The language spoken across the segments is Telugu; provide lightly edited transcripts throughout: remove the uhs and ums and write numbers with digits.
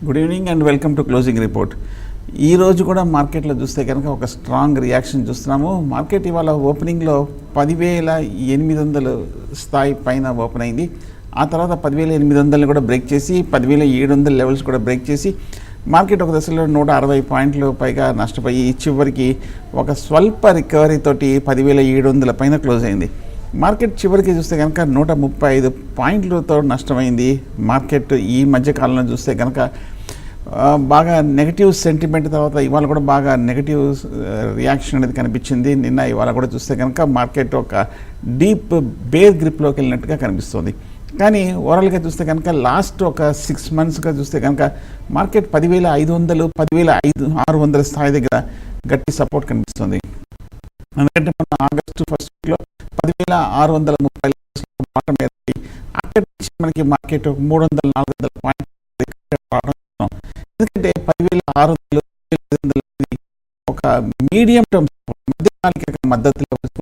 Good evening and welcome to closing report. ఈ రోజు కూడా మార్కెట్లో చూస్తే కనుక ఒక స్ట్రాంగ్ రియాక్షన్ చూస్తున్నాము. మార్కెట్ ఇవాళ ఓపెనింగ్లో 10,800 స్థాయి పైన ఓపెన్ అయింది. ఆ తర్వాత 10,800 కూడా బ్రేక్ చేసి 10,700 లెవెల్స్ కూడా బ్రేక్ చేసి మార్కెట్ ఒక దశలో 160 పాయింట్లు పైగా నష్టపోయి చివరికి ఒక స్వల్ప రికవరీ తోటి 10,700 పైన క్లోజ్ అయింది. మార్కెట్ చివరికి చూస్తే కనుక 135 పాయింట్లతో నష్టమైంది. మార్కెట్ ఈ మధ్యకాలంలో చూస్తే కనుక బాగా నెగటివ్ సెంటిమెంట్ తర్వాత ఇవాళ కూడా బాగా నెగటివ్ రియాక్షన్ అనేది కనిపించింది. నిన్న ఇవాళ కూడా చూస్తే కనుక మార్కెట్ ఒక డీప్ బేర్ గ్రిప్లోకి వెళ్ళినట్టుగా కనిపిస్తుంది. కానీ ఓవరాల్గా చూస్తే కనుక లాస్ట్ ఒక 6 మంత్స్గా చూస్తే కనుక మార్కెట్ 10,500 10,600 స్థాయి దగ్గర గట్టి సపోర్ట్ కనిపిస్తుంది. ఎందుకంటే మన ఆగస్టు ఫస్ట్ వీక్లో 10,630 బాటం ఏర్పడి అక్కడి నుంచి మనకి మార్కెట్ 300-400 పాయింట్. ఎందుకంటే 10,600 ఒక మీడియం టర్మ్ మధ్యకాలిక మద్దతు లెవెల్స్.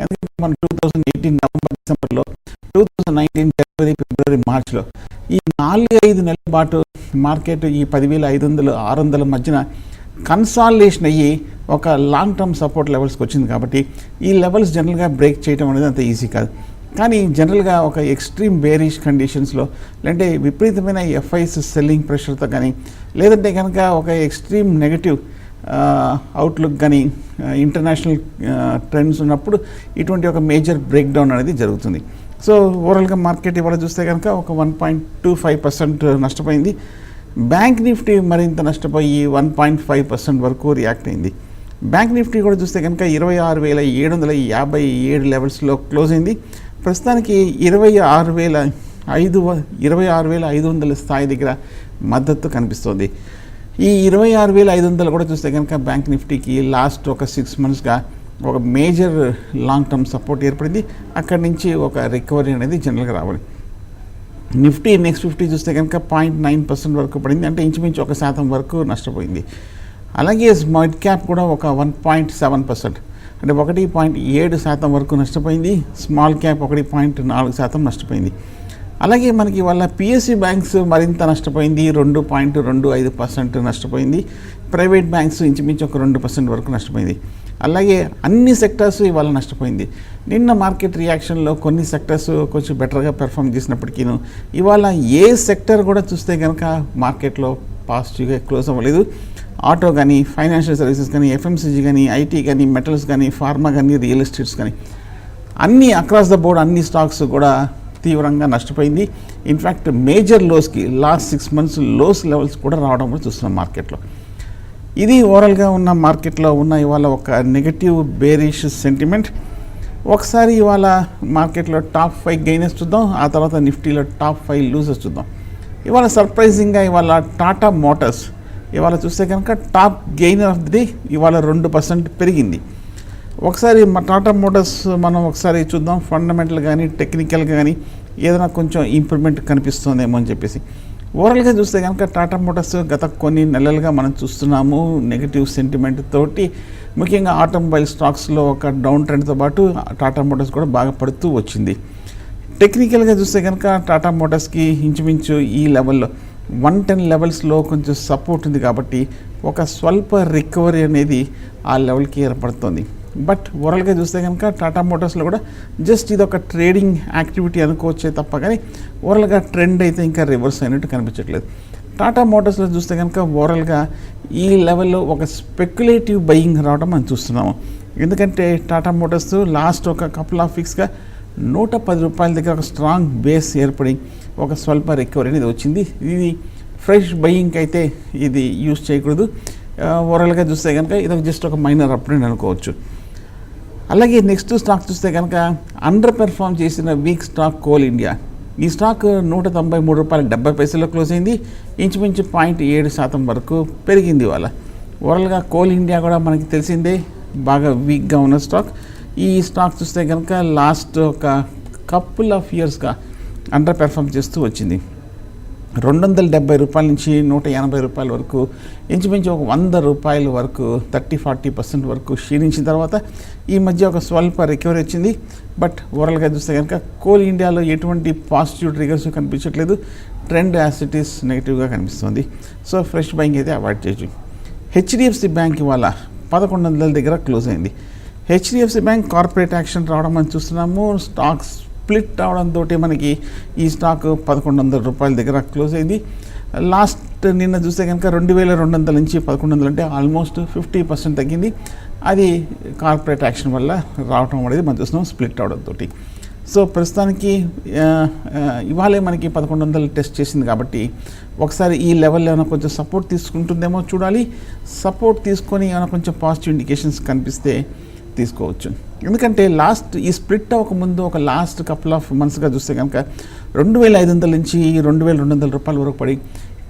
ఎందుకంటే మనం 2018 నవంబర్ డిసెంబర్లో 2019 జనవరి ఫిబ్రవరి మార్చ్లో ఈ 4-5 నెలల పాటు మార్కెట్ ఈ 10,500-600 మధ్యన కన్సాలిడేషన్ అయ్యి ఒక లాంగ్ టర్మ్ సపోర్ట్ లెవెల్స్కి వచ్చింది. కాబట్టి ఈ లెవెల్స్ జనరల్గా బ్రేక్ చేయడం అనేది అంత ఈజీ కాదు. కానీ జనరల్గా ఒక ఎక్స్ట్రీమ్ బేరిష్ కండిషన్స్లో లేదంటే విపరీతమైన ఎఫ్ఐస్ సెల్లింగ్ ప్రెషర్తో కానీ లేదంటే కనుక ఒక ఎక్స్ట్రీమ్ నెగటివ్ అవుట్లుక్ కానీ ఇంటర్నేషనల్ ట్రెండ్స్ ఉన్నప్పుడు ఇటువంటి ఒక మేజర్ బ్రేక్ డౌన్ అనేది జరుగుతుంది. సో ఓవరాల్గా మార్కెట్ ఇవాళ చూస్తే కనుక ఒక 1.25% నష్టపోయింది. బ్యాంక్ నిఫ్టీ మరింత నష్టపోయి 1.5% వరకు రియాక్ట్ అయింది. బ్యాంక్ నిఫ్టీ కూడా చూస్తే కనుక 26,757 లెవెల్స్లో క్లోజ్ అయింది. ప్రస్తుతానికి 26,500 స్థాయి దగ్గర మద్దతు కనిపిస్తుంది. ఈ 26,500 కూడా చూస్తే కనుక బ్యాంక్ నిఫ్టీకి లాస్ట్ ఒక 6 మంత్స్గా ఒక మేజర్ లాంగ్ టర్మ్ సపోర్ట్ ఏర్పడింది. అక్కడి నుంచి ఒక రికవరీ అనేది జనరల్గా రావాలి. నిఫ్టీ నెక్స్ట్ 50 చూస్తే కనుక 0.9% వరకు పడింది, అంటే ఇంచుమించు 1% వరకు నష్టపోయింది. అలాగే మిడ్ క్యాప్ కూడా ఒక 1.7%, అంటే 1.7% వరకు నష్టపోయింది. స్మాల్ క్యాప్ 1.4% నష్టపోయింది. అలాగే మనకి వాళ్ళ పిఎస్సి బ్యాంక్స్ మరింత నష్టపోయింది, 2.25% నష్టపోయింది. ప్రైవేట్ బ్యాంక్స్ ఇంచుమించు ఒక 2% వరకు నష్టపోయింది. అలాగే అన్ని సెక్టర్స్ ఇవాళ నష్టపోయింది. నిన్న మార్కెట్ రియాక్షన్లో కొన్ని సెక్టర్స్ కొంచెం బెటర్గా పెర్ఫామ్ చేసినప్పటికీ ఇవాళ ఏ సెక్టర్ కూడా చూస్తే కనుక మార్కెట్లో పాజిటివ్గా క్లోజ్ అవ్వలేదు. ఆటో కానీ, ఫైనాన్షియల్ సర్వీసెస్ కానీ, ఎఫ్ఎంసీజీ కానీ, ఐటీ కానీ, మెటల్స్ కానీ, ఫార్మా కానీ, రియల్ ఎస్టేట్స్ కానీ అన్నీ అక్రాస్ ద బోర్డ్ అన్ని స్టాక్స్ కూడా తీవ్రంగా నష్టపోయింది. ఇన్ఫ్యాక్ట్ మేజర్ లోస్కి లాస్ట్ 6 మంత్స్ లోస్ లెవెల్స్ కూడా రావడం కూడా చూస్తున్నాం మార్కెట్లో. ఇది ఓవరాల్గా ఉన్న మార్కెట్లో ఉన్న ఇవాళ ఒక నెగటివ్ బేరిష్ సెంటిమెంట్. ఒకసారి ఇవాళ మార్కెట్లో టాప్ 5 గెయినర్స్ చూద్దాం, ఆ తర్వాత నిఫ్టీలో టాప్ 5 లూజర్స్ చూద్దాం. ఇవాళ సర్ప్రైజింగ్గా ఇవాళ టాటా మోటార్స్ ఇవాళ చూస్తే కనుక top gainer of the day ఇవాళ 2% పెరిగింది. ఒకసారి టాటా మోటార్స్ మనం ఒకసారి చూద్దాం, ఫండమెంటల్ కానీ టెక్నికల్గా కానీ ఏదైనా కొంచెం ఇంప్రూవ్మెంట్ కనిపిస్తుందేమో అని చెప్పేసి. ఓవరాల్గా చూస్తే కనుక టాటా మోటార్స్ గత కొన్ని నెలలుగా మనం చూస్తున్నాము నెగిటివ్ సెంటిమెంట్ తోటి, ముఖ్యంగా ఆటోమొబైల్ స్టాక్స్లో ఒక డౌన్ ట్రెండ్తో పాటు టాటా మోటార్స్ కూడా బాగా పడుతూ వచ్చింది. టెక్నికల్గా చూస్తే కనుక టాటా మోటార్స్కి ఇంచుమించు ఈ లెవెల్లో 110 లెవెల్స్లో కొంచెం సపోర్ట్ ఉంది. కాబట్టి ఒక స్వల్ప రికవరీ అనేది ఆ లెవెల్కి ఏర్పడుతుంది. బట్ ఓవరాల్గా చూస్తే కనుక టాటా మోటార్స్లో కూడా జస్ట్ ఇది ఒక ట్రేడింగ్ యాక్టివిటీ అనుకోవచ్చే తప్ప కానీ ఓవరాల్గా ట్రెండ్ అయితే ఇంకా రివర్స్ అయినట్టు కనిపించట్లేదు. టాటా మోటార్స్లో చూస్తే కనుక ఓవరాల్గా ఈ లెవెల్లో ఒక స్పెక్యులేటివ్ బయింగ్ రావడం మనం చూస్తున్నాము. ఎందుకంటే టాటా మోటార్స్ లాస్ట్ ఒక కపుల్ ఆఫ్ వీక్స్గా 110 రూపాయల దగ్గర ఒక స్ట్రాంగ్ బేస్ ఏర్పడి ఒక స్వల్ప రికవరీ అనేది వచ్చింది. ఇది ఫ్రెష్ బయింగ్కి అయితే ఇది యూజ్ చేయకూడదు. ఓవరాల్గా చూస్తే కనుక ఇది జస్ట్ ఒక మైనర్ అప్డేట్ అనుకోవచ్చు. అలాగే నెక్స్ట్ స్టాక్ చూస్తే కనుక అండర్ పెర్ఫామ్ చేసిన వీక్ స్టాక్ కోల్ ఇండియా. ఈ స్టాక్ 193 రూపాయల 70 పైసల్లో క్లోజ్ అయింది, ఇంచుమించు 0.7% వరకు పెరిగింది ఇవాళ. ఓవరాల్గా కోల్ ఇండియా కూడా మనకి తెలిసిందే బాగా వీక్గా ఉన్న స్టాక్. ఈ స్టాక్ చూస్తే కనుక లాస్ట్ ఒక కపుల్ ఆఫ్ ఇయర్స్గా అండర్ పెర్ఫామ్ చేస్తూ వచ్చింది. 270 రూపాయల నుంచి 180 రూపాయల వరకు ఇంచుమించు ఒక 100 రూపాయల వరకు 30-40% వరకు క్షీణించిన తర్వాత ఈ మధ్య ఒక స్వల్ప రికవరీ వచ్చింది. బట్ ఓవరాల్గా చూస్తే కనుక కోల్ ఇండియాలో ఎటువంటి పాజిటివ్ ట్రిగర్స్ కనిపించట్లేదు. ట్రెండ్ యాసిటీస్ నెగిటివ్గా కనిపిస్తుంది. సో ఫ్రెష్ బయింగ్ అయితే అవాయిడ్ చేయొచ్చు. హెచ్డిఎఫ్సి బ్యాంక్ ఇవాళ 1100 దగ్గర క్లోజ్ అయింది. హెచ్డిఎఫ్సి బ్యాంక్ కార్పొరేట్ యాక్షన్ రావడం మనం చూస్తున్నాము. స్టాక్ స్ప్లిట్ అవడంతో మనకి ఈ స్టాక్ 1100 రూపాయల దగ్గర క్లోజ్ అయింది. లాస్ట్ నిన్న చూస్తే కనుక 2200 నుంచి 1100 అంటే ఆల్మోస్ట్ 50% తగ్గింది. అది కార్పొరేట్ యాక్షన్ వల్ల రావడం అనేది మనం చూస్తున్నాం స్ప్లిట్ అవడంతో. సో ప్రస్తుతానికి ఇవాళే మనకి 1100 టెస్ట్ చేసింది కాబట్టి ఒకసారి ఈ లెవెల్లో ఏమైనా కొంచెం సపోర్ట్ తీసుకుంటుందేమో చూడాలి. సపోర్ట్ తీసుకొని ఏమైనా కొంచెం పాజిటివ్ ఇండికేషన్స్ కనిపిస్తే తీసుకోవచ్చు. ఎందుకంటే లాస్ట్ ఈ స్ప్లిట్ అవ్వకముందు ఒక లాస్ట్ కపుల్ ఆఫ్ మంత్స్గా చూస్తే కనుక 2500 నుంచి 2200 రూపాయల వరకు పడి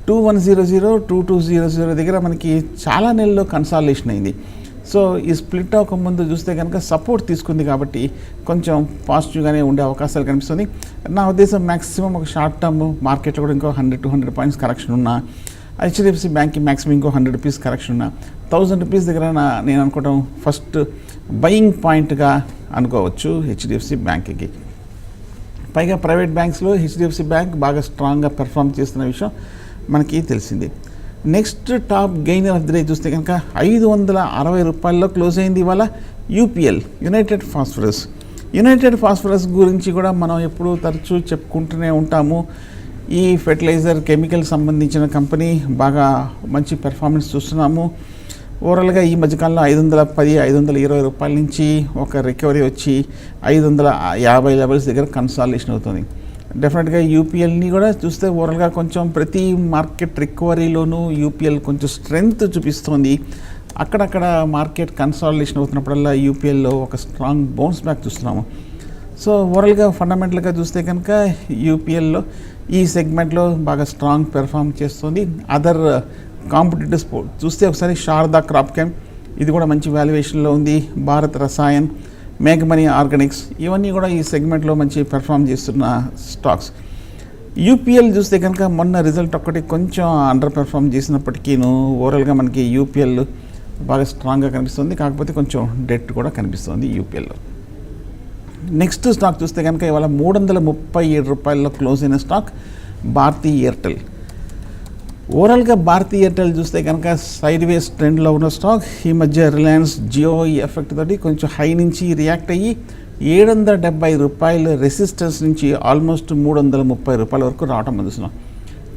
2100, 2200 దగ్గర మనకి చాలా నెలల్లో కన్సాలిడేషన్ అయింది. సో ఈ స్ప్లిట్ అవ్వకముందు చూస్తే కనుక సపోర్ట్ తీసుకుంది కాబట్టి కొంచెం పాజిటివ్గానే ఉండే అవకాశాలు కనిపిస్తుంది. నా ఉద్దేశం మ్యాక్సిమం ఒక షార్ట్ టర్మ్ మార్కెట్లో కూడా ఇంకో 100-200 పాయింట్స్ కరెక్షన్ ఉన్నా, హెచ్డిఎఫ్సి బ్యాంక్కి మ్యాక్సిమం ఇంకో 100 రూపీస్ కరెక్షన్ ఉన్నా, 1000 రూపీస్ దగ్గర నేను అనుకోవడం ఫస్ట్ బయింగ్ పాయింట్గా అనుకోవచ్చు హెచ్డిఎఫ్సి బ్యాంక్కి. పైగా ప్రైవేట్ బ్యాంక్స్లో హెచ్డిఎఫ్సి బ్యాంక్ బాగా స్ట్రాంగ్గా పెర్ఫామ్ చేస్తున్న విషయం మనకి తెలిసింది. Next top gainer of the day చూస్తే కనుక 560 రూపాయల్లో క్లోజ్ అయింది ఇవాళ UPL, United phosphorus. United phosphorus గురించి కూడా మనం ఎప్పుడూ తరచూ చెప్పుకుంటూనే ఉంటాము. ఈ ఫెర్టిలైజర్ కెమికల్ సంబంధించిన కంపెనీ బాగా మంచి పెర్ఫార్మెన్స్ చూస్తున్నాము. ఓవరాల్గా ఈ మధ్యకాలంలో 520 రూపాయల నుంచి ఒక రికవరీ వచ్చి 550 లెవెల్స్ దగ్గర కన్సాలిడేషన్ అవుతుంది. డెఫినెట్గా యూపీఎల్ని కూడా చూస్తే ఓవరాల్గా కొంచెం ప్రతి మార్కెట్ రికవరీలోనూ యూపీఎల్ కొంచెం స్ట్రెంగ్త్ చూపిస్తుంది. అక్కడక్కడ మార్కెట్ కన్సాలిడేషన్ అవుతున్నప్పుడల్లా యూపీఎల్లో ఒక స్ట్రాంగ్ బౌన్స్ బ్యాక్ చూస్తున్నాము. సో ఓవరాల్గా ఫండమెంటల్గా చూస్తే కనుక యూపీఎల్లో ఈ సెగ్మెంట్లో బాగా స్ట్రాంగ్ పెర్ఫామ్ చేస్తుంది. అదర్ కాంపిటేటివ్స్ చూస్తే ఒకసారి శారదా క్రాప్ కెమ్ ఇది కూడా మంచి వాల్యుయేషన్లో ఉంది. భారత్ రసాయన్, మేఘమణి ఆర్గానిక్స్ ఇవన్నీ కూడా ఈ సెగ్మెంట్లో మంచి పెర్ఫామ్ చేస్తున్న స్టాక్స్. యూపీఎల్ చూస్తే కనుక మొన్న రిజల్ట్ ఒక్కటి కొంచెం అండర్ పెర్ఫామ్ చేసినప్పటికీను ఓవరాల్గా మనకి యూపీఎల్ బాగా స్ట్రాంగ్గా కనిపిస్తుంది. కాకపోతే కొంచెం డెట్ కూడా కనిపిస్తుంది యూపీఎల్లో. నెక్స్ట్ స్టాక్ చూస్తే కనుక ఇవాళ 337 రూపాయల్లో క్లోజ్ అయిన స్టాక్ భారతీ ఎయిర్టెల్. ఓవరాల్గా భారతీ ఎయిర్టెల్ చూస్తే కనుక సైడ్ వేస్ ట్రెండ్లో ఉన్న స్టాక్. ఈ మధ్య రిలయన్స్ జియో ఎఫెక్ట్ తోటి కొంచెం హై నుంచి రియాక్ట్ అయ్యి 770 రూపాయలు రెసిస్టెన్స్ నుంచి ఆల్మోస్ట్ 330 రూపాయల వరకు రావడం అందుతున్నాం.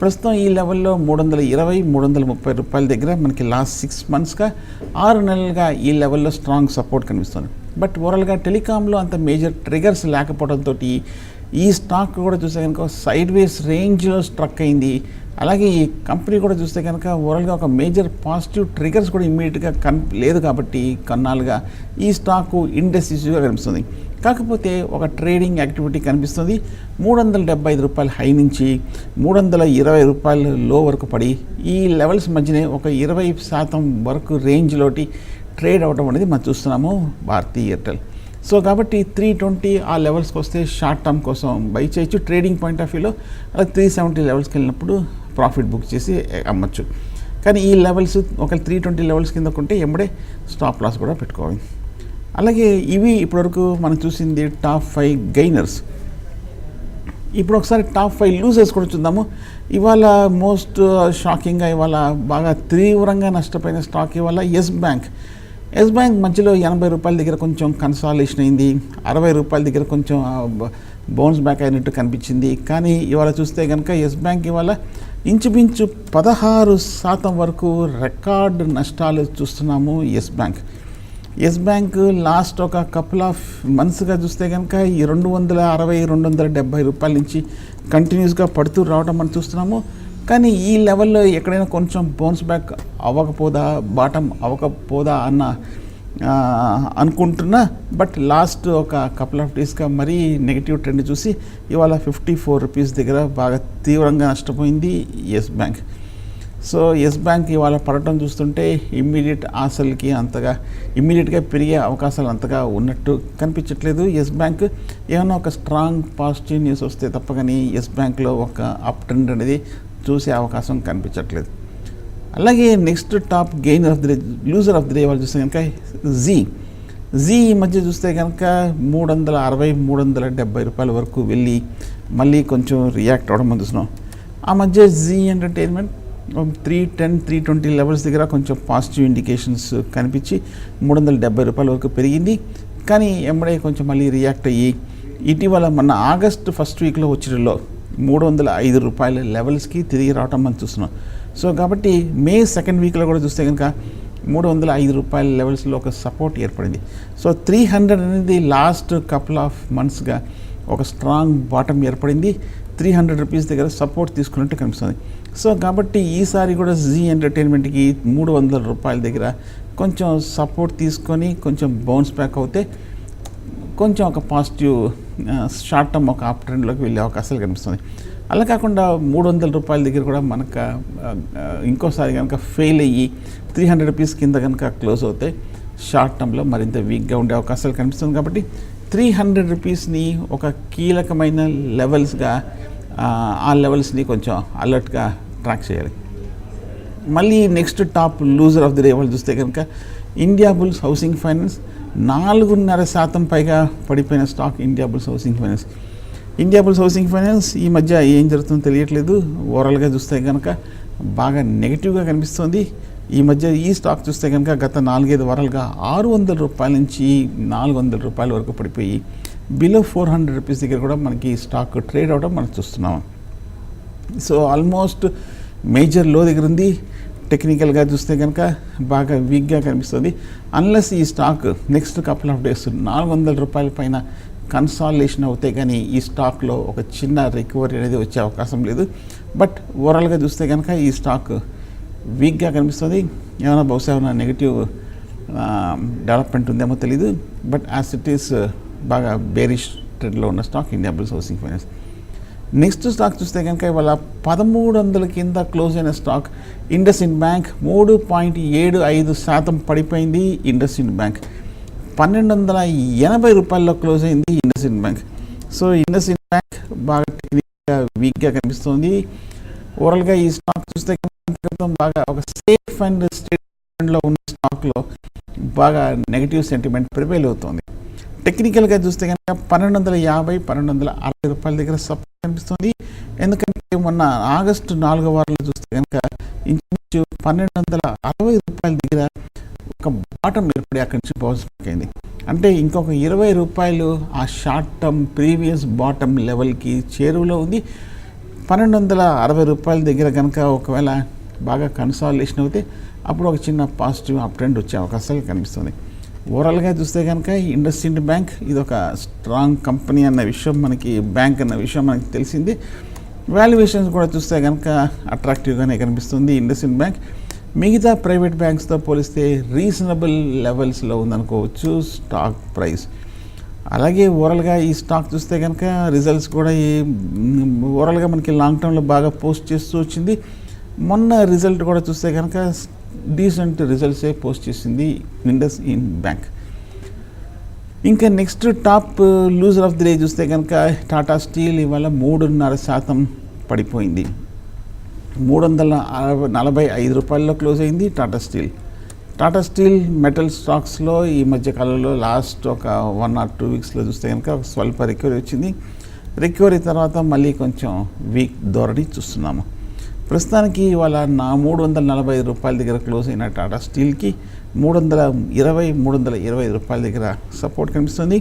ప్రస్తుతం ఈ లెవెల్లో 320-330 రూపాయల దగ్గర మనకి లాస్ట్ 6 మంత్స్గా 6 నెలలుగా ఈ లెవెల్లో స్ట్రాంగ్ సపోర్ట్ కనిపిస్తుంది. బట్ ఓవరాల్గా టెలికాంలో అంత మేజర్ ట్రిగర్స్ లేకపోవడంతో ఈ స్టాక్ కూడా చూస్తే కనుక సైడ్ వేస్ రేంజ్లో స్ట్రక్ అయింది. అలాగే ఈ కంపెనీ కూడా చూస్తే కనుక ఓవరాల్గా ఒక మేజర్ పాజిటివ్ ట్రిగర్స్ కూడా ఇమ్మీడియట్గా లేదు కాబట్టి కొన్నాళ్ళుగా ఈ స్టాకు ఇండెసిసివ్గా కనిపిస్తుంది. కాకపోతే ఒక ట్రేడింగ్ యాక్టివిటీ కనిపిస్తుంది. 375 రూపాయల హై నుంచి 320 రూపాయల లో వరకు పడి ఈ లెవెల్స్ మధ్యనే ఒక 20% వరకు రేంజ్లోటి ట్రేడ్ అవడం అనేది మనం చూస్తున్నాము భారతీ ఎయిర్టెల్. సో కాబట్టి 320 ఆ లెవెల్స్కి వస్తే షార్ట్ టర్మ్ కోసం బై చేయొచ్చు ట్రేడింగ్ పాయింట్ ఆఫ్ వ్యూలో. అలా 370 లెవెల్స్కి వెళ్ళినప్పుడు ప్రాఫిట్ బుక్ చేసి అమ్మచ్చు. కానీ ఈ లెవెల్స్ ఒక 320 లెవెల్స్ కింద కొంటే ఎంబడే స్టాప్ లాస్ కూడా పెట్టుకోవాలి. అలాగే ఇవి ఇప్పటివరకు మనం చూసింది టాప్ 5 గెయినర్స్. ఇప్పుడు ఒకసారి టాప్ 5 లూజర్స్ కూడా చూద్దాము. ఇవాళ మోస్ట్ షాకింగ్గా ఇవాళ బాగా తీవ్రంగా నష్టపోయిన స్టాక్ ఇవాళ ఎస్ బ్యాంక్. ఎస్ బ్యాంక్ మధ్యలో 80 రూపాయల దగ్గర కొంచెం కన్సాలిడేషన్ అయింది. 60 రూపాయల దగ్గర కొంచెం బౌన్స్ బ్యాక్ అయినట్టు కనిపించింది. కానీ ఇవాళ చూస్తే కనుక ఎస్ బ్యాంక్ ఇవాళ ఇంచుమించు 16% వరకు రికార్డ్ నష్టాలు చూస్తున్నాము Yes Bank. Yes Bank last ఒక కపుల్ ఆఫ్ మంత్స్గా చూస్తే కనుక ఈ 260-270 రూపాయల నుంచి కంటిన్యూస్గా పడుతూ రావడం మనం చూస్తున్నాము. కానీ ఈ లెవెల్లో ఎక్కడైనా కొంచెం బౌన్స్ బ్యాక్ అవ్వకపోదా, బాటమ్ అవ్వకపోదా అన్న అనుకుంటున్నా. బట్ లాస్ట్ ఒక కపుల్ ఆఫ్ డేస్గా మరీ నెగిటివ్ ట్రెండ్ చూసి ఇవాళ 54 రూపీస్ దగ్గర బాగా తీవ్రంగా నష్టపోయింది Yes Bank. So Yes Bank ఇవాళ పడటం చూస్తుంటే ఇమ్మీడియట్గా పెరిగే అవకాశాలు అంతగా ఉన్నట్టు కనిపించట్లేదు. ఎస్ బ్యాంక్ ఏమైనా ఒక స్ట్రాంగ్ పాజిటివ్ న్యూస్ వస్తే తప్ప కానీ ఎస్ బ్యాంక్లో ఒక అప్ ట్రెండ్ అనేది చూసే అవకాశం కనిపించట్లేదు. అలాగే next top gainer of the day, loser of the day వాళ్ళు చూస్తే కనుక జీ ఈ మధ్య చూస్తే కనుక 360-370 రూపాయల వరకు వెళ్ళి మళ్ళీ కొంచెం రియాక్ట్ అవ్వడం చూస్తున్నాం. ఆ మధ్య జీ ఎంటర్టైన్మెంట్ 310 320 లెవెల్స్ దగ్గర కొంచెం పాజిటివ్ ఇండికేషన్స్ కనిపించి ₹370 వరకు పెరిగింది. కానీ ఎంబడే కొంచెం మళ్ళీ రియాక్ట్ అయ్యి ఇటీవల మన ఆగస్ట్ ఫస్ట్ వీక్లో వచ్చినలో ₹305 లెవెల్స్కి తిరిగి రావటం మనం చూస్తున్నాం. సో కాబట్టి మే సెకండ్ వీక్లో కూడా చూస్తే కనుక ₹305 లెవెల్స్లో ఒక సపోర్ట్ ఏర్పడింది. సో 300 అనేది లాస్ట్ కపుల్ ఆఫ్ మంత్స్గా ఒక స్ట్రాంగ్ బాటమ్ ఏర్పడింది. ₹300 దగ్గర సపోర్ట్ తీసుకున్నట్టు కనిపిస్తుంది. సో కాబట్టి ఈసారి కూడా జీ ఎంటర్టైన్మెంట్కి ₹300 దగ్గర కొంచెం సపోర్ట్ తీసుకొని కొంచెం బౌన్స్ బ్యాక్ అవుతే కొంచెం ఒక పాజిటివ్ షార్ట్ టర్మ్ ఒక అప్ ట్రెండ్లోకి వెళ్ళే అవకాశాలు కనిపిస్తుంది. అలా కాకుండా ₹300 దగ్గర కూడా మనకు ఇంకోసారి కనుక ఫెయిల్ అయ్యి ₹300 కింద కనుక క్లోజ్ అవుతే షార్ట్ టర్మ్లో మరింత వీక్గా ఉండే అవకాశాలు కనిపిస్తుంది. కాబట్టి ₹300ని ఒక కీలకమైన లెవెల్స్గా ఆ లెవెల్స్ని కొంచెం అలర్ట్గా ట్రాక్ చేయాలి. మళ్ళీ next top loser of the day వాళ్ళు చూస్తే కనుక ఇండియా బుల్స్ హౌసింగ్ ఫైనాన్స్ 4.5% పైగా పడిపోయిన stock India bulls housing finance. India bulls housing finance ఈ మధ్య ఏం జరుగుతుందో తెలియట్లేదు. ఓవరాల్గా చూస్తే కనుక బాగా నెగిటివ్గా కనిపిస్తుంది. ఈ మధ్య ఈ స్టాక్ చూస్తే కనుక గత 4-5 వారాలుగా ₹600 నుంచి ₹400 వరకు పడిపోయి బిలో ₹400 దగ్గర కూడా మనకి స్టాక్ ట్రేడ్ అవడం మనం చూస్తున్నాం. సో ఆల్మోస్ట్ మేజర్ లో దగ్గర ఉంది. టెక్నికల్గా చూస్తే కనుక బాగా వీక్గా కనిపిస్తుంది. అన్లెస్ ఈ stock next couple of days ₹400 పైన కన్సాలిడేషన్ అవుతే కానీ ఈ స్టాక్లో ఒక చిన్న రికవరీ అనేది వచ్చే అవకాశం లేదు. బట్ ఓవరాల్గా చూస్తే కనుక ఈ స్టాక్ వీక్గా కనిపిస్తుంది. ఏమైనా బహుశా ఏమైనా నెగిటివ్ డెవలప్మెంట్ ఉందేమో తెలీదు. బట్ యాజ్ ఇట్ ఈస్ బాగా బేరిష్ ట్రెండ్లో ఉన్న stock India bulls housing finance. Next stock చూస్తే కనుక ఇవాళ 1300 కింద క్లోజ్ అయిన స్టాక్ ఇండస్ ఇండ్ బ్యాంక్ 3.75% పడిపోయింది. ఇండస్ ఇండ్ బ్యాంక్ ₹1280 క్లోజ్ అయింది ఇండస్ ఇండ్ బ్యాంక్. సో ఇండస్ ఇండ్ బ్యాంక్ బాగా టెక్నికల్గా వీక్గా కనిపిస్తుంది. ఓవరాల్గా ఈ స్టాక్ చూస్తే బాగా ఒక సేఫ్ అండ్ స్టేట్లో ఉన్న స్టాక్లో బాగా నెగిటివ్ సెంటిమెంట్ ప్రివైల్ అవుతుంది. టెక్నికల్గా చూస్తే కనుక ₹1250-1260 దగ్గర సపోర్ట్ కనిపిస్తుంది. ఎందుకంటే మొన్న ఆగస్టు 4వ వారంలో చూస్తే కనుక ఇంచుమించు ₹1260 దగ్గర ఒక బాటం ఏర్పడి అక్కడి నుంచి బౌన్స్ బ్యాక్ అయింది. అంటే ఇంకొక ₹20 ఆ షార్ట్ టర్మ్ ప్రీవియస్ బాటమ్ లెవెల్కి చేరువలో ఉంది. ₹1260 దగ్గర కనుక ఒకవేళ బాగా కన్సాలిడేషన్ అవుతే అప్పుడు ఒక చిన్న పాజిటివ్ అప్ ట్రెండ్ వచ్చే అవకాశాలు కనిపిస్తుంది. ఓవరాల్గా చూస్తే కనుక ఇండస్ ఇండ్ బ్యాంక్ ఇది ఒక స్ట్రాంగ్ కంపెనీ అన్న విషయం మనకి, బ్యాంక్ అన్న విషయం మనకి తెలిసింది. వాల్యుయేషన్స్ కూడా చూస్తే కనుక అట్రాక్టివ్గానే కనిపిస్తుంది ఇండస్ ఇండ్ బ్యాంక్. మిగతా ప్రైవేట్ బ్యాంక్స్తో పోలిస్తే రీజనబుల్ లెవెల్స్లో ఉందనుకోవచ్చు స్టాక్ ప్రైస్. అలాగే ఓవరాల్గా ఈ స్టాక్ చూస్తే కనుక రిజల్ట్స్ కూడా ఓవరాల్గా మనకి లాంగ్ టర్మ్లో బాగా పోస్ట్ చేస్తూ వచ్చింది. మొన్న రిజల్ట్ కూడా చూస్తే కనుక డీసెంట్ రిజల్ట్సే పోస్ట్ చేసింది ఇండస్ ఇండ్ బ్యాంక్. ఇంకా next top loser of the day చూస్తే కనుక టాటా స్టీల్ ఇవాళ 3.5% పడిపోయింది. ₹345 క్లోజ్ అయింది Tata steel. Tata steel metal స్టాక్స్లో ఈ మధ్యకాలంలో లాస్ట్ ఒక 1 or 2 వీక్స్లో చూస్తే కనుక స్వల్ప రికవరీ వచ్చింది. రికవరీ తర్వాత మళ్ళీ కొంచెం వీక్ ధోరణి చూస్తున్నాము. ప్రస్తుతానికి ఇవాళ ₹345 దగ్గర క్లోజ్ అయిన టాటా స్టీల్కి ₹325 దగ్గర సపోర్ట్ కనిపిస్తుంది.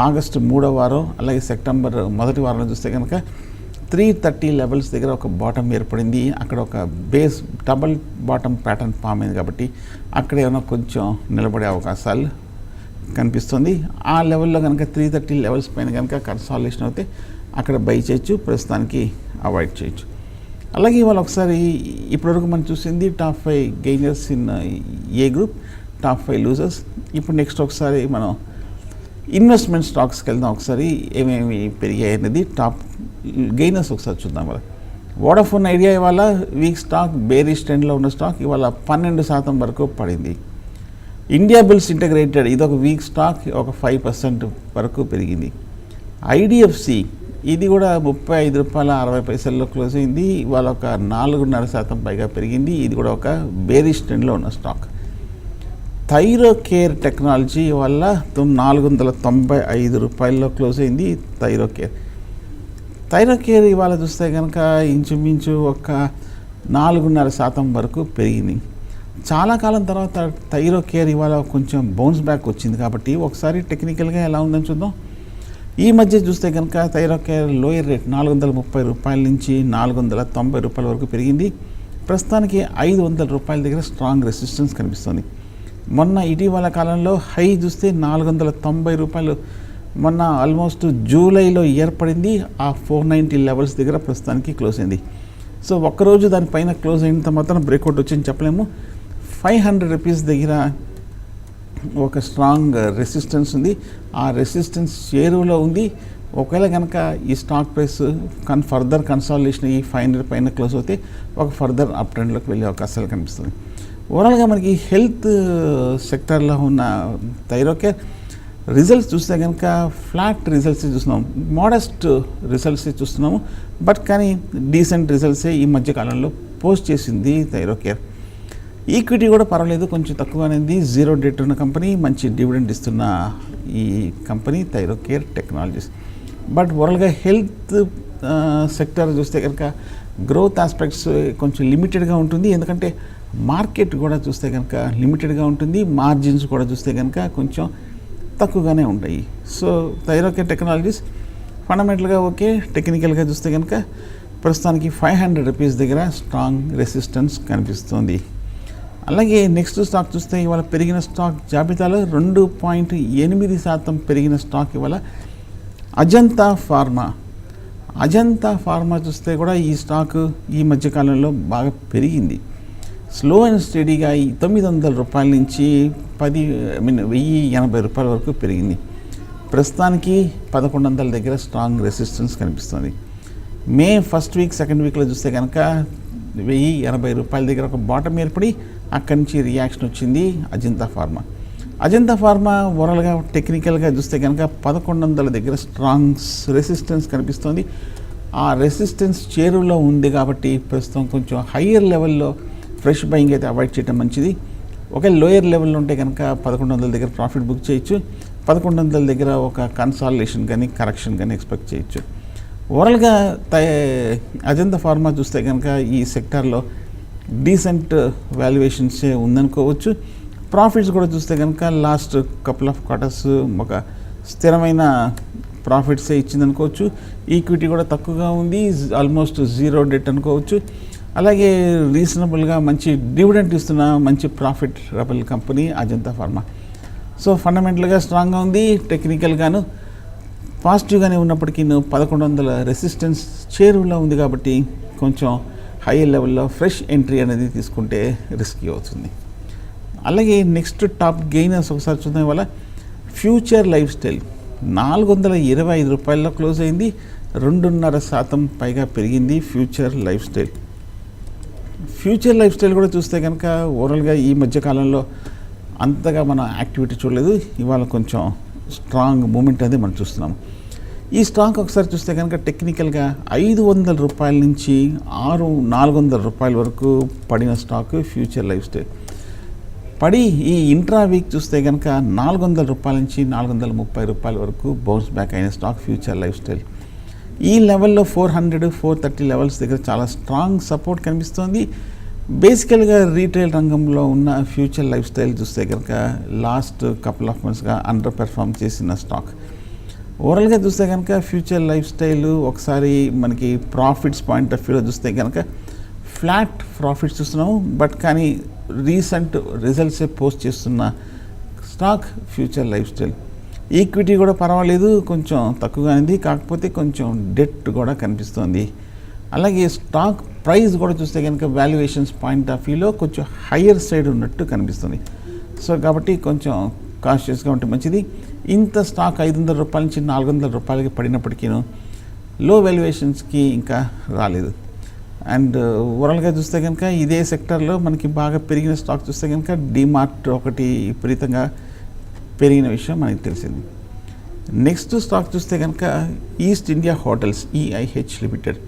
ఆగస్టు 3వ వారం అలాగే సెప్టెంబర్ 1వ వారంలో చూస్తే కనుక 330 లెవెల్స్ దగ్గర ఒక బాటమ్ ఏర్పడింది. అక్కడ ఒక base double bottom pattern form అయింది కాబట్టి అక్కడ ఏమైనా కొంచెం నిలబడే అవకాశాలు కనిపిస్తుంది. ఆ లెవెల్లో కనుక 330 లెవెల్స్ పైన కనుక కన్సాలిడేషన్ అవుతే అక్కడ బై చేయొచ్చు, ప్రస్తుతానికి అవాయిడ్ చేయొచ్చు. అలాగే ఇవాళ ఒకసారి ఇప్పటివరకు మనం చూసింది top 5 gainers in a group, top 5 losers. ఇప్పుడు నెక్స్ట్ ఒకసారి మనం ఇన్వెస్ట్మెంట్ స్టాక్స్కి వెళ్దాం. ఒకసారి ఏమేమి పెరిగాయి అనేది టాప్ గెయినర్స్ ఒకసారి చూద్దాం. కదా వోడాఫోన్ ఐడియా ఇవాళ వీక్ స్టాక్ బేరిష్ ట్రెండ్లో ఉన్న స్టాక్ ఇవాళ 12% వరకు పడింది. ఇండియా బుల్స్ ఇంటగ్రేటెడ్ ఇది ఒక వీక్ స్టాక్ ఒక 5% వరకు పెరిగింది. ఐడిఎఫ్సి ఇది కూడా ₹35.60 క్లోజ్ అయింది. ఇవాళ ఒక 4.5% పైగా పెరిగింది. ఇది కూడా ఒక బేరిష్ ట్రెండ్లో ఉన్న స్టాక్. థైరో కేర్ టెక్నాలజీ వల్ల ₹495 క్లోజ్ అయింది. థైరో కేర్ థైరోకేర్ ఇవాళ చూస్తే కనుక ఇంచుమించు ఒక 4.5% వరకు పెరిగింది. చాలా కాలం తర్వాత థైరోకేర్ ఇవాళ కొంచెం బౌన్స్ బ్యాక్ వచ్చింది కాబట్టి ఒకసారి టెక్నికల్గా ఎలా ఉందని చూద్దాం. ఈ మధ్య చూస్తే కనుక థైరోకేర్ లోయర్ రేట్ 430 రూపాయల నుంచి 490 రూపాయల వరకు పెరిగింది. ప్రస్తుతానికి 500 రూపాయల దగ్గర స్ట్రాంగ్ రెసిస్టెన్స్ కనిపిస్తుంది. మొన్న ఇటీవల కాలంలో హై చూస్తే 490 రూపాయలు మొన్న ఆల్మోస్ట్ జూలైలో ఏర్పడింది. ఆ 490 లెవెల్స్ దగ్గర ప్రస్తుతానికి క్లోజ్ అయింది. సో ఒక్కరోజు దానిపైన క్లోజ్ అయినంత మాత్రం బ్రేక్అవుట్ వచ్చింది చెప్పలేము. 500 రూపీస్ దగ్గర ఒక స్ట్రాంగ్ రెసిస్టెన్స్ ఉంది. ఆ రెసిస్టెన్స్ చేరువలో ఉంది. ఒకవేళ కనుక ఈ స్టాక్ ప్రైస్ ఫర్దర్ కన్సాలిడేషన్ ఈ 500 పైన క్లోజ్ అవుతే ఒక ఫర్దర్ అప్ ట్రెండ్లోకి వెళ్ళే అవకాశాలు కనిపిస్తుంది. ఓవరాల్గా మనకి హెల్త్ సెక్టర్లో ఉన్న థైరోకేర్ రిజల్ట్స్ చూస్తే కనుక ఫ్లాట్ రిజల్ట్స్ చూస్తున్నాం, మోడెస్ట్ రిజల్ట్స్ చూస్తున్నాము. బట్ కానీ డీసెంట్ రిజల్ట్సే ఈ మధ్యకాలంలో పోస్ట్ చేసింది థైరోకేర్. ఈక్విటీ కూడా పర్వాలేదు, కొంచెం తక్కువగానే ఉంది. 0 డెట్ ఉన్న కంపెనీ, మంచి డివిడెండ్ ఇస్తున్న ఈ కంపెనీ థైరోకేర్ టెక్నాలజీస్. బట్ ఓవరాల్గా హెల్త్ సెక్టర్ చూస్తే కనుక గ్రోత్ ఆస్పెక్ట్స్ కొంచెం లిమిటెడ్గా ఉంటుంది. ఎందుకంటే మార్కెట్ కూడా చూస్తే కనుక లిమిటెడ్గా ఉంటుంది. మార్జిన్స్ కూడా చూస్తే కనుక కొంచెం తక్కువగానే ఉంటాయి. సో థైరోకేర్ టెక్నాలజీస్ ఫండమెంటల్గా ఓకే. టెక్నికల్గా చూస్తే కనుక ప్రస్తుతానికి 500 రూపీస్ దగ్గర స్ట్రాంగ్ రెసిస్టెన్స్ కనిపిస్తుంది. అలాగే నెక్స్ట్ స్టాక్ చూస్తే ఇవాళ పెరిగిన స్టాక్ జాబితాలో 2.8% పెరిగిన స్టాక్ ఇవాళ అజంతా ఫార్మా. అజంతా ఫార్మా చూస్తే కూడా ఈ స్టాక్ ఈ మధ్యకాలంలో బాగా పెరిగింది. స్లో అండ్ స్టడీగా 900 రూపాయల నుంచి 1080 రూపాయల వరకు పెరిగింది. ప్రస్తుతానికి 1100 దగ్గర స్ట్రాంగ్ రెసిస్టెన్స్ కనిపిస్తుంది. మే ఫస్ట్ వీక్ సెకండ్ వీక్లో చూస్తే కనుక 1080 రూపాయల దగ్గర ఒక బాటం ఏర్పడి అక్కడి నుంచి రియాక్షన్ వచ్చింది అజంతా ఫార్మా. అజంతా ఫార్మా ఓవరాల్గా టెక్నికల్గా చూస్తే కనుక 1100 దగ్గర స్ట్రాంగ్ రెసిస్టెన్స్ కనిపిస్తుంది. ఆ రెసిస్టెన్స్ చేరువలో ఉంది కాబట్టి ప్రస్తుతం కొంచెం హయ్యర్ లెవెల్లో ఫ్రెష్ బయింగ్ అయితే అవాయిడ్ చేయడం మంచిది. ఒక లోయర్ లెవెల్లో ఉంటే కనుక 1100 దగ్గర ప్రాఫిట్ బుక్ చేయొచ్చు. 1100 దగ్గర ఒక కన్సాలిడేషన్ కానీ కరెక్షన్ కానీ ఎక్స్పెక్ట్ చేయొచ్చు. ఓవరాల్గా అజంతా ఫార్మా చూస్తే కనుక ఈ సెక్టార్లో డీసెంట్ వాల్యుయేషన్సే ఉందనుకోవచ్చు. ప్రాఫిట్స్ కూడా చూస్తే కనుక లాస్ట్ కపుల్ ఆఫ్ క్వార్టర్స్ ఒక స్థిరమైన ప్రాఫిట్సే ఇచ్చిందనుకోవచ్చు. ఈక్విటీ కూడా తక్కువగా ఉంది, ఆల్మోస్ట్ 0 డెట్ అనుకోవచ్చు. అలాగే రీజనబుల్గా మంచి డివిడెంట్ ఇస్తున్న మంచి profitable company Ajanta pharma. So ఫండమెంటల్గా స్ట్రాంగ్గా ఉంది. టెక్నికల్గాను పాజిటివ్గానే ఉన్నప్పటికీ 1100 రెసిస్టెన్స్ చేరువలో ఉంది కాబట్టి కొంచెం హై లెవెల్లో ఫ్రెష్ ఎంట్రీ అనేది తీసుకుంటే రిస్కీ అవుతుంది. అలాగే నెక్స్ట్ టాప్ గెయినర్స్ ఒకసారి చూద్దాం. వల్ల ఫ్యూచర్ లైఫ్ స్టైల్ 425 రూపాయల్లో క్లోజ్ అయింది. 2.5% పైగా పెరిగింది future life style. Future life style కూడా చూస్తే కనుక ఓవరాల్గా ఈ మధ్యకాలంలో అంతగా మన యాక్టివిటీ చూడలేదు. ఇవాళ కొంచెం స్ట్రాంగ్ మూమెంట్ అనేది మనం చూస్తున్నాము. ఈ స్టాక్ ఒకసారి చూస్తే కనుక టెక్నికల్గా 500 రూపాయల నుంచి 400 రూపాయల వరకు పడిన స్టాక్ ఫ్యూచర్ లైఫ్ స్టైల్. పడి ఈ ఇంట్రా వీక్ చూస్తే కనుక 400 రూపాయల నుంచి 430 రూపాయల వరకు బౌన్స్ బ్యాక్ అయిన స్టాక్ ఫ్యూచర్ లైఫ్ స్టైల్. ఈ లెవెల్లో 400-430 లెవెల్స్ దగ్గర చాలా స్ట్రాంగ్ సపోర్ట్ కనిపిస్తుంది. బేసికల్గా రీటైల్ రంగంలో ఉన్న ఫ్యూచర్ లైఫ్ స్టైల్ చూస్తే కనుక లాస్ట్ కపుల్ ఆఫ్ మంత్స్గా అండర్ పెర్ఫామ్ చేసిన స్టాక్. ఓవరాల్గా చూస్తే కనుక ఫ్యూచర్ లైఫ్ స్టైల్ ఒకసారి మనకి ప్రాఫిట్స్ పాయింట్ ఆఫ్ వ్యూలో చూస్తే కనుక ఫ్లాట్ ప్రాఫిట్స్ చూస్తున్నాము. బట్ కానీ రీసెంట్ రిజల్ట్సే పోస్ట్ చేస్తున్న stock future life style. Equity కూడా పర్వాలేదు, కొంచెం తక్కువగా ఉంది, కాకపోతే కొంచెం డెట్ కూడా కనిపిస్తుంది. అలాగే స్టాక్ ప్రైస్ కూడా చూస్తే కనుక వాల్యుయేషన్స్ పాయింట్ ఆఫ్ వ్యూలో కొంచెం హయ్యర్ సైడ్ ఉన్నట్టు కనిపిస్తుంది. సో కాబట్టి కొంచెం కాన్షియస్గా ఉంటే మంచిది. ఇంత స్టాక్ 500 రూపాయల నుంచి 400 రూపాయలకి పడినప్పటికీ లో వాల్యుయేషన్స్కి ఇంకా రాలేదు. అండ్ ఓవరాల్గా చూస్తే కనుక ఇదే సెక్టర్లో మనకి బాగా పెరిగిన స్టాక్ చూస్తే కనుక డిమార్ట్ ఒకటి విపరీతంగా పెరిగిన విషయం మనకి తెలిసింది. నెక్స్ట్ స్టాక్ చూస్తే కనుక east India hotels EIH limited.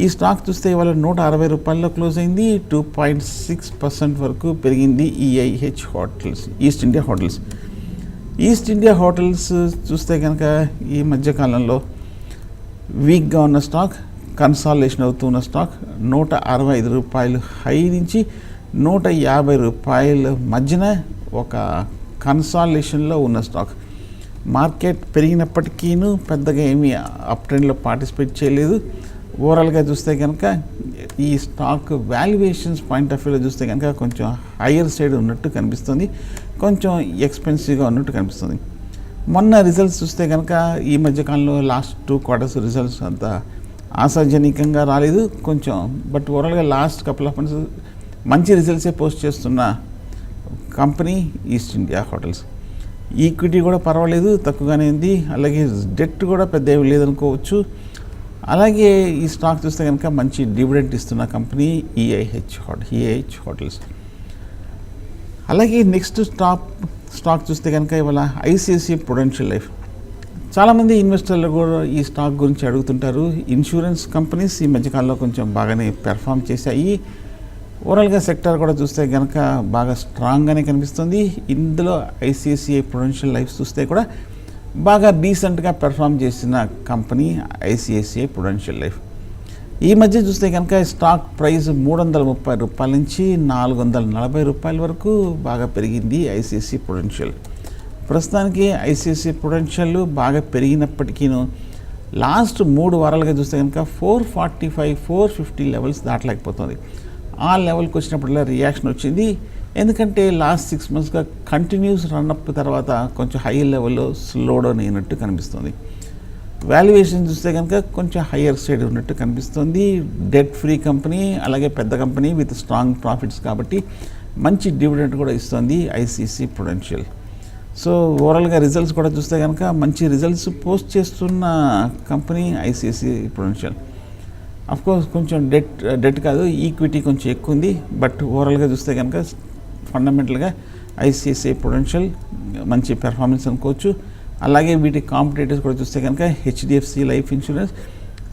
ఈ స్టాక్ చూస్తే ఇవాళ 160 రూపాయల్లో క్లోజ్ అయింది. 2.6% వరకు పెరిగింది EIH hotels, east India hotels. East India hotels చూస్తే కనుక ఈ మధ్యకాలంలో వీక్గా ఉన్న స్టాక్, కన్సాలిడేషన్ అవుతున్న స్టాక్, ₹165 హై నుంచి ₹150 మధ్యన ఒక కన్సాలిడేషన్లో ఉన్న స్టాక్. మార్కెట్ పెరిగినప్పటికీను పెద్దగా ఏమీ అప్ ట్రెండ్లో పార్టిసిపేట్ చేయలేదు. ఓవరాల్గా చూస్తే కనుక ఈ స్టాక్ వాల్యుయేషన్స్ పాయింట్ ఆఫ్ వ్యూలో చూస్తే కనుక కొంచెం హయ్యర్ సైడ్ ఉన్నట్టు కనిపిస్తుంది, కొంచెం ఎక్స్పెన్సివ్గా ఉన్నట్టు కనిపిస్తుంది. మొన్న రిజల్ట్స్ చూస్తే కనుక ఈ మధ్యకాలంలో లాస్ట్ 2 quarters రిజల్ట్స్ అంత ఆశాజనకంగా రాలేదు కొంచెం. బట్ ఓవరాల్గా లాస్ట్ కపుల్ ఆఫ్ మంత్స్ మంచి రిజల్ట్సే పోస్ట్ చేస్తున్న company east India hotels. Equity కూడా పర్వాలేదు, తక్కువగానే ఉంది. అలాగే డెట్ కూడా పెద్ద ఏమి లేదనుకోవచ్చు. అలాగే ఈ స్టాక్ చూస్తే కనుక మంచి డివిడెంట్ ఇస్తున్న కంపెనీ ఈఐహెచ్ హోటల్స్. అలాగే నెక్స్ట్ స్టాక్ చూస్తే కనుక ఇవాళ ఐసిఐసిఐ ప్రుడెన్షియల్ లైఫ్. చాలామంది ఇన్వెస్టర్లు కూడా ఈ స్టాక్ గురించి అడుగుతుంటారు. ఇన్సూరెన్స్ కంపెనీస్ ఈ మధ్యకాలంలో కొంచెం బాగానే పెర్ఫామ్ చేశాయి. ఓవరాల్గా సెక్టర్ కూడా చూస్తే కనుక బాగా స్ట్రాంగ్గానే కనిపిస్తుంది. ఇందులో ఐసిఐసిఐ ప్రుడెన్షియల్ లైఫ్ చూస్తే కూడా బాగా డీసెంట్గా పెర్ఫామ్ చేసిన కంపెనీ ఐసిఐసిఐ ప్రుడెన్షియల్ లైఫ్. ఈ మధ్య చూస్తే కనుక స్టాక్ ప్రైస్ ₹330 నుంచి ₹440 వరకు బాగా పెరిగింది ఐసిఐసిఐ ప్రుడెన్షియల్. ప్రస్తుతానికి ఐసిఐసిఐ ప్రుడెన్షియల్ బాగా పెరిగినప్పటికీను లాస్ట్ 3 వారాలుగా చూస్తే కనుక 445, 450 లెవెల్స్ దాటలేకపోతుంది. ఆ లెవెల్కి వచ్చినప్పుడల్లా రియాక్షన్ వచ్చింది. ఎందుకంటే లాస్ట్ 6 monthsగా కంటిన్యూస్ రన్అప్ తర్వాత కొంచెం హై లెవెల్లో స్లో డౌన్ అయినట్టు కనిపిస్తుంది. వాల్యుయేషన్ చూస్తే కనుక కొంచెం హయ్యర్ సైడ్ ఉన్నట్టు కనిపిస్తుంది. డెట్ ఫ్రీ కంపెనీ, అలాగే పెద్ద కంపెనీ విత్ స్ట్రాంగ్ ప్రాఫిట్స్ కాబట్టి మంచి డివిడెంట్ కూడా ఇస్తుంది ఐసిఐసిఐ ప్రుడెన్షియల్. సో ఓవరాల్గా రిజల్ట్స్ కూడా చూస్తే కనుక మంచి రిజల్ట్స్ పోస్ట్ చేస్తున్న కంపెనీ ఐసిఐసిఐ ప్రుడెన్షియల్. అఫ్కోర్స్ కొంచెం డెట్ కాదు, ఈక్విటీ కొంచెం ఎక్కువ ఉంది. బట్ ఓవరాల్గా చూస్తే కనుక ఫండమెంటల్గా ఐసిఐసిఐ ప్రుడెన్షియల్ మంచి పెర్ఫార్మెన్స్ అనుకోవచ్చు. అలాగే వీటి కాంపిటేటర్స్ కూడా చూస్తే కనుక HDFC life insurance,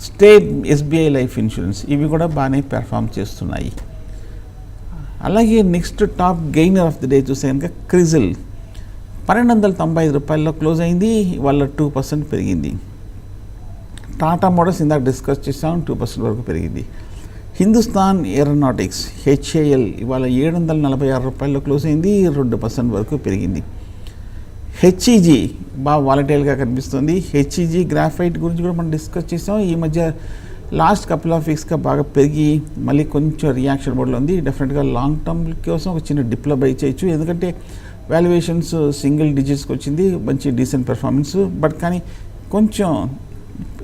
state SBI life insurance ఇవి కూడా బాగానే పెర్ఫామ్ చేస్తున్నాయి. అలాగే next top gainer of the day చూస్తే కనుక క్రిజిల్ ₹1295 క్లోజ్ అయింది. ఇవాళ 2% పెరిగింది. టాటా మోటార్స్ ఇందాక డిస్కస్ చేసాం, 2% వరకు పెరిగింది. హిందుస్థాన్ ఏరోనాటిక్స్ హెచ్ఏఎల్ ఇవాళ ₹746 క్లోజ్ అయింది, 2% వరకు పెరిగింది. హెచ్ఈజీ బాగా వాలటైల్గా కనిపిస్తుంది. హెచ్ఈజీ గ్రాఫైట్ గురించి కూడా మనం డిస్కస్ చేసాం. ఈ మధ్య లాస్ట్ కపుల్ ఆఫ్ వీక్స్గా బాగా పెరిగి మళ్ళీ కొంచెం రియాక్షన్ మోడ్లో ఉంది. డెఫినెట్గా లాంగ్ టర్మ్ కోసం ఒక చిన్న డిప్లో బై చేయొచ్చు. ఎందుకంటే వాల్యుయేషన్స్ సింగిల్ డిజిట్స్కి వచ్చింది, మంచి డీసెంట్ పెర్ఫార్మెన్స్. బట్ కానీ కొంచెం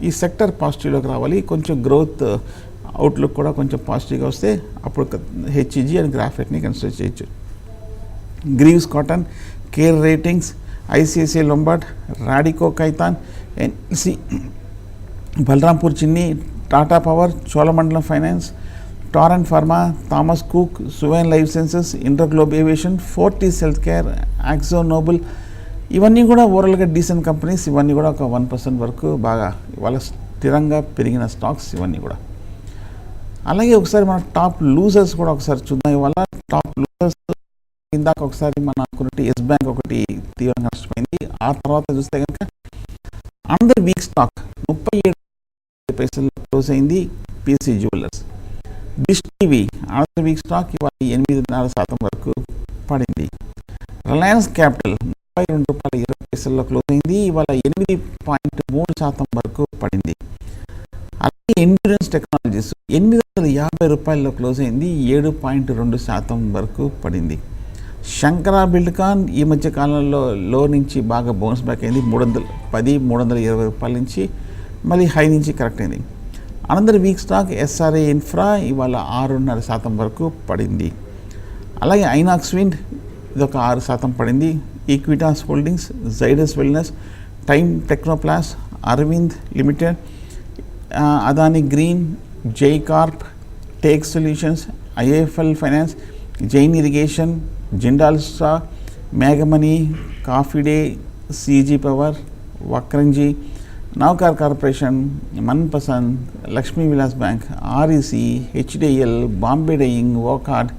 ఈ సెక్టర్ పాజిటివ్లోకి రావాలి, కొంచెం గ్రోత్ అవుట్లుక్ కూడా కొంచెం పాజిటివ్గా వస్తే అప్పుడు హెచ్ఈజీ అండ్ గ్రాఫైట్ని కన్సిడర్ చేయొచ్చు. Greaves Cotton, Care Ratings, ICICI Lombard, Radico Khaitan, NC, Balrampur Chini, Tata power, Cholamandalam finance, Torrent pharma, Thomas Cook, Suven life sciences, Interglobe aviation, Fortis health care, Akzo Nobel ఇవన్నీ కూడా ఓవరాల్గా డీసెంట్ కంపెనీస్. ఇవన్నీ కూడా ఒక 1% వరకు బాగా ఇవాళ స్థిరంగా పెరిగిన స్టాక్స్ ఇవన్నీ కూడా. అలాగే ఒకసారి మన టాప్ లూజర్స్ కూడా ఒకసారి చూద్దాం. ఇవాళ టాప్ లూజర్స్ ఇందాక ఒకసారి మన కొరటి ఎస్ బ్యాంక్ ఒకటి తీవ్రంగా నష్టపోయింది. ఆ తర్వాత చూస్తే కనుక అందర్ వీక్ స్టాక్ 37 క్లోజ్ అయింది, పీసీ జ్యువెలర్స్. డిష్ టీవీ అందర్ వీక్ స్టాక్ ఇవాళ 8.5% వరకు పడింది. రిలయన్స్ క్యాపిటల్ ₹32.20 క్లోజ్ అయింది, ఇవాళ 8.3% వరకు పడింది. అలాగే ఇన్సూరెన్స్ టెక్నాలజీస్ ₹850 క్లోజ్ అయింది, 7.2% వరకు పడింది. శంకరా బిల్డ్కాన్ ఈ మధ్య కాలంలో లో నుంచి బాగా బౌన్స్ బ్యాక్ అయింది. ₹320 నుంచి మళ్ళీ హై నుంచి కరెక్ట్ అయింది. Another week stock SRA infra ఇవాళ 6.5% వరకు పడింది. అలాగే ఐనాక్స్ విండ్ ఇది ఒక 6% పడింది. Equitas holdings, Zydus wellness, time Technoplast, Arvind limited, Adani green, Jai corp, take solutions, IFL finance, Jain irrigation, Jindal స్టా, మేఘమణి, coffee day, CG power, Vakrangee, నౌకార్ corporation, Manpasand, Lakshmi Vilas bank, REC, HDL, Bombay dyeing, Wockhardt,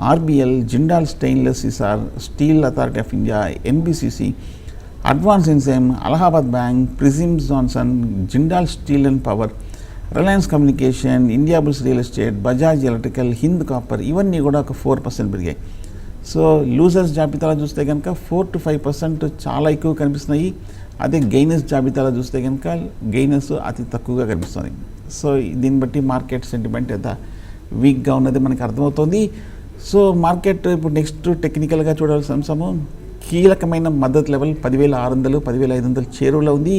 RBL, Jindal stainless Hisar, steel authority of India, NBCC, advance enzyme, Allahabad bank, prism Johnson, Jindal steel and power, Reliance communication, Indiabulls real estate, Bajaj electrical, Hind copper ఇవన్నీ కూడా ఒక 4% పెరిగాయి. సో లూజర్స్ జాబితాలో చూస్తే కనుక 4 to 5% చాలా ఎక్కువ కనిపిస్తున్నాయి. అదే గెయినర్స్ జాబితాలో చూస్తే కనుక గెయినర్స్ అతి తక్కువగా కనిపిస్తుంది. సో దీన్ని బట్టి మార్కెట్ సెంటిమెంట్ ఎంత వీక్గా ఉన్నది మనకు అర్థమవుతుంది. సో మార్కెట్ ఇప్పుడు నెక్స్ట్ టెక్నికల్గా చూడాల్సిన అంశము కీలకమైన మద్దతు లెవెల్ 10,600, 10,500 చేరువలో ఉంది.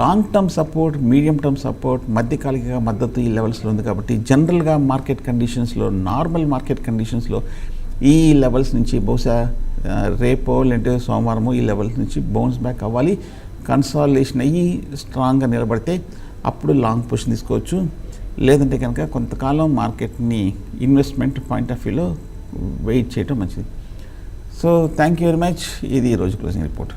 Long term support, medium term support, మధ్యకాలిక మద్దతు ఈ లెవెల్స్లో ఉంది. కాబట్టి జనరల్గా మార్కెట్ కండిషన్స్లో, నార్మల్ మార్కెట్ కండిషన్స్లో ఈ లెవెల్స్ నుంచి బహుశా రేపో లేదంటే సోమవారమో ఈ లెవెల్స్ నుంచి బౌన్స్ బ్యాక్ అవ్వాలి. కన్సాలిడేషన్ అయ్యి స్ట్రాంగ్గా నిలబడితే అప్పుడు లాంగ్ పొజిషన్ తీసుకోవచ్చు. లేదంటే కనుక కొంతకాలం మార్కెట్ని ఇన్వెస్ట్మెంట్ పాయింట్ ఆఫ్ వ్యూలో వెయిట్ చేయడం మంచిది. So thank you very much. ఇది ఈరోజు క్లోజింగ్ రిపోర్ట్.